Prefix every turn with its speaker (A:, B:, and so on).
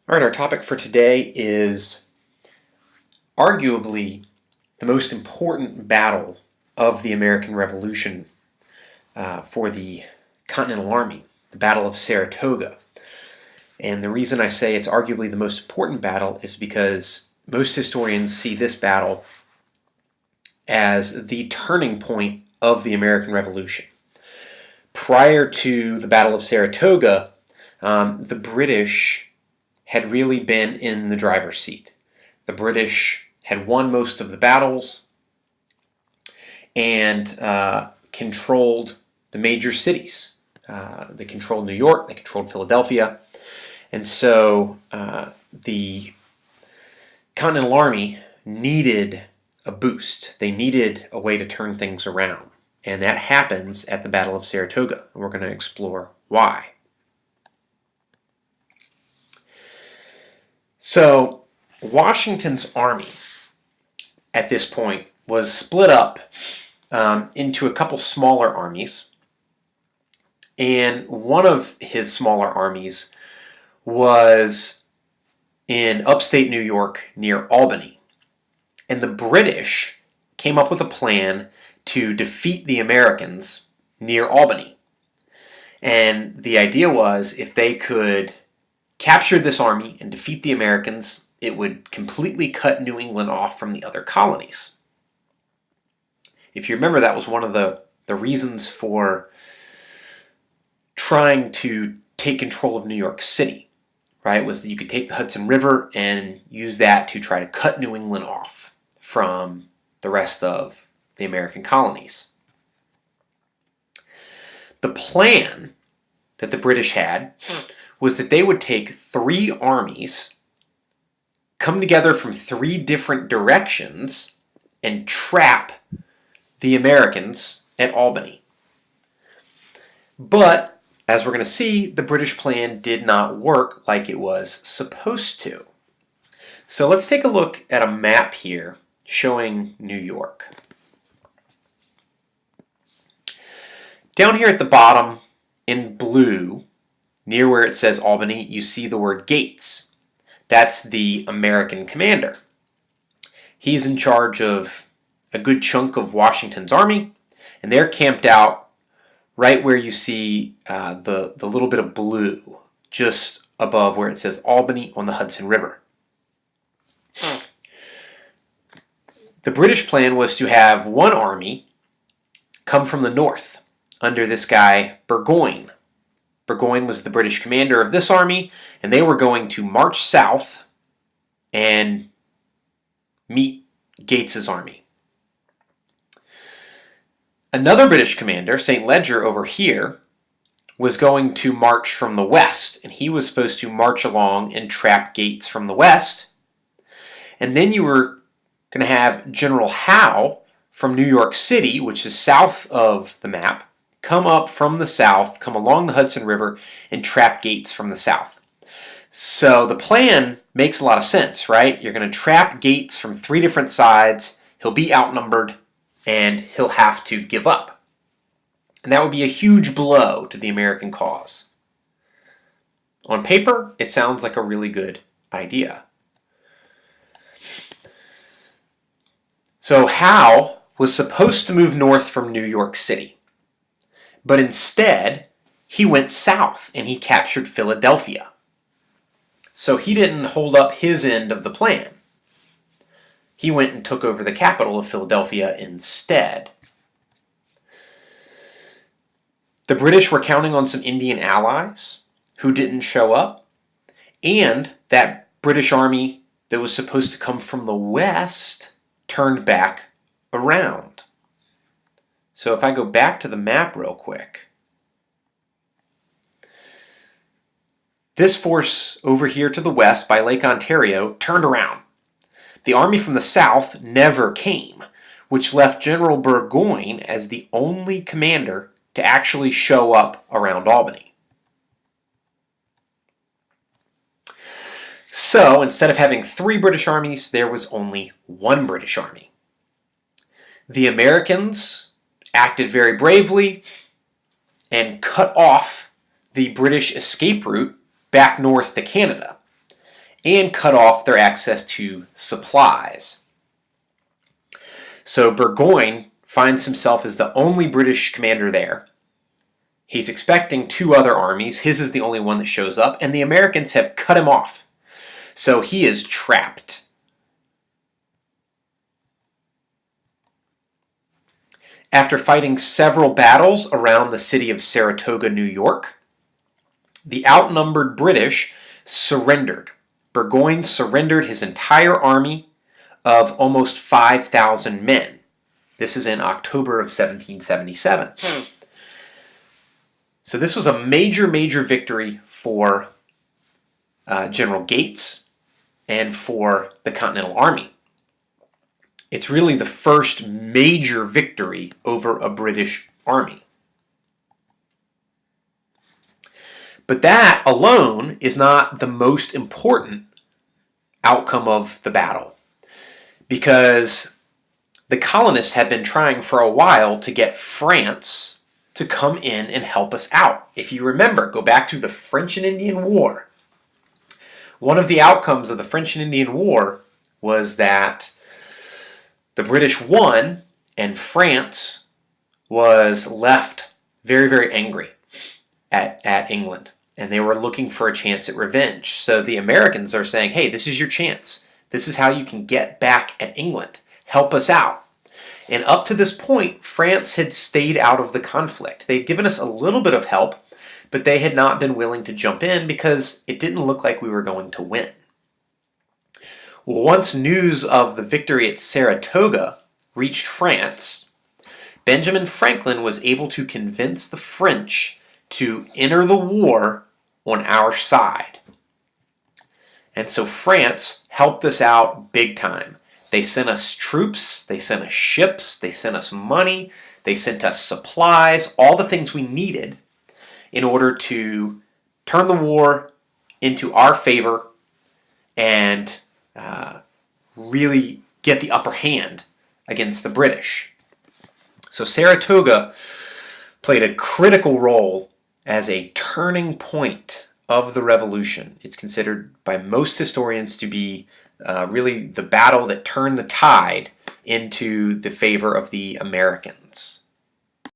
A: All right, our topic for today is arguably the most important battle of the American Revolution for the Continental Army, the Battle of Saratoga. And the reason I say it's arguably the most important battle is because most historians see this battle as the turning point of the American Revolution. Prior to the Battle of Saratoga, the British had really been in the driver's seat. The British had won most of the battles and controlled the major cities. They controlled New York, they controlled Philadelphia, and so the Continental Army needed a boost. They needed a way to turn things around, and that happens at the Battle of Saratoga, and we're going to explore why. So, Washington's army at this point was split up into a couple smaller armies, and one of his smaller armies was in upstate New York near Albany. And the British came up with a plan to defeat the Americans near Albany. And the idea was if they could capture this army and defeat the Americans, it would completely cut New England off from the other colonies. If you remember, that was one of the reasons for trying to take control of New York City, right? Was that you could take the Hudson River and use that to try to cut New England off from the rest of the American colonies. The plan that the British had was that they would take three armies, come together from three different directions, and trap the Americans at Albany. But, as we're going to see, the British plan did not work like it was supposed to. So let's take a look at a map here showing New York. Down here at the bottom in blue, near where it says Albany, you see the word Gates. That's the American commander. He's in charge of a good chunk of Washington's army, and they're camped out right where you see the little bit of blue, just above where it says Albany on the Hudson River. The British plan was to have one army come from the north under this guy Burgoyne. Burgoyne was the British commander of this army, and they were going to march south and meet Gates's army. Another British commander, St. Leger over here, was going to march from the west, and he was supposed to march along and trap Gates from the west. And then you were going to have General Howe from New York City, which is south of the map, come up from the south, come along the Hudson River, and trap Gates from the south. So the plan makes a lot of sense, right? You're going to trap Gates from three different sides, he'll be outnumbered, and he'll have to give up. And that would be a huge blow to the American cause. On paper, it sounds like a really good idea. So Howe was supposed to move north from New York City. But instead, he went south and he captured Philadelphia. So he didn't hold up his end of the plan. He went and took over the capital of Philadelphia instead. The British were counting on some Indian allies who didn't show up, and that British army that was supposed to come from the west turned back around. So if I go back to the map real quick, this force over here to the west by Lake Ontario turned around. The army from the south never came, which left General Burgoyne as the only commander to actually show up around Albany. So instead of having three British armies, there was only one British army. The Americans acted very bravely and cut off the British escape route back north to Canada. and cut off their access to supplies. So Burgoyne finds himself as the only British commander there. He's expecting 2 other armies. His is the only one that shows up, and the Americans have cut him off. So he is trapped. After fighting several battles around the city of Saratoga, New York, the outnumbered British surrendered. Burgoyne surrendered his entire army of almost 5,000 men. This is in October of 1777. So this was a major, major victory for General Gates and for the Continental Army. It's really the first major victory over a British army. But that alone is not the most important outcome of the battle, because the colonists had been trying for a while to get France to come in and help us out. If you remember, go back to the French and Indian War. One of the outcomes of the French and Indian War was that the British won, and France was left very, very angry at England. And they were looking for a chance at revenge. So the Americans are saying, hey, this is your chance. This is how you can get back at England. Help us out. And up to this point, France had stayed out of the conflict. They'd given us a little bit of help, but they had not been willing to jump in because it didn't look like we were going to win. Once news of the victory at Saratoga reached France, Benjamin Franklin was able to convince the French to enter the war on our side. And so France helped us out big time. They sent us troops, they sent us ships, they sent us money, they sent us supplies, all the things we needed in order to turn the war into our favor and really get the upper hand against the British. So Saratoga played a critical role as a turning point of the Revolution. It's considered by most historians to be really the battle that turned the tide into the favor of the Americans.